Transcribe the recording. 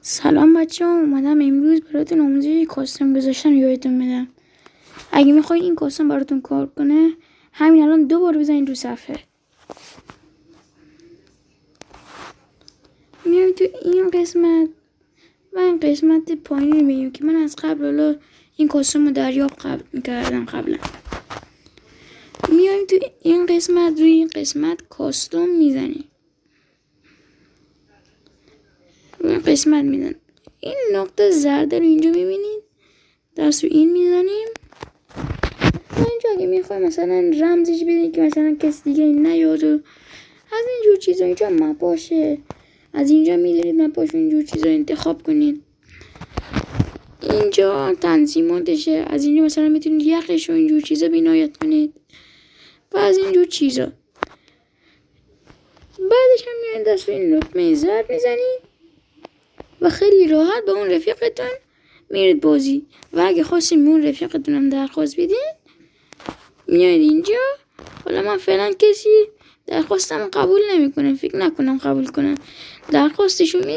سلام بچه ها، اومدم امروز براتون آموزش کاستوم گذاشتن یادتون بدم. اگه میخواید این کاستوم براتون کار کنه همین الان 2 بار بزنید رو صفحه. میایم تو این قسمت و این قسمت پایین رو میگیم که من از قبل حالا این کاستوم رو دریافت میکردم قبلا. میایم تو این قسمت، روی این قسمت کاستوم میزنیم، روی این قسمت میزنیم. این نقطه زرد رو اینجا میبینید، دست رو این میزنیم. اینجا اگه میخوای مثلا رمزش بدین که مثلا کسی دیگه این نیاد و از اینجور چیزا، اینجا مپاشه، از اینجا میدونید مپاش و اینجور چیزا انتخاب کنید. اینجا تنظیماتشه، از اینجا مثلا میتونید یخش و اینجور چیزا بینایت کنید و از اینجور چیزا. بعدش هم میرین دست این لطمه زرد میزنید و خیلی راحت به اون رفیقتون میرید بازی. و اگه خواستیم به اون رفیقتون هم درخواست بدین میاید اینجا. حالا من فعلا کسی درخواستم قبول نمیکنه، فکر نکنم قبول کنم. درخواستشو میدید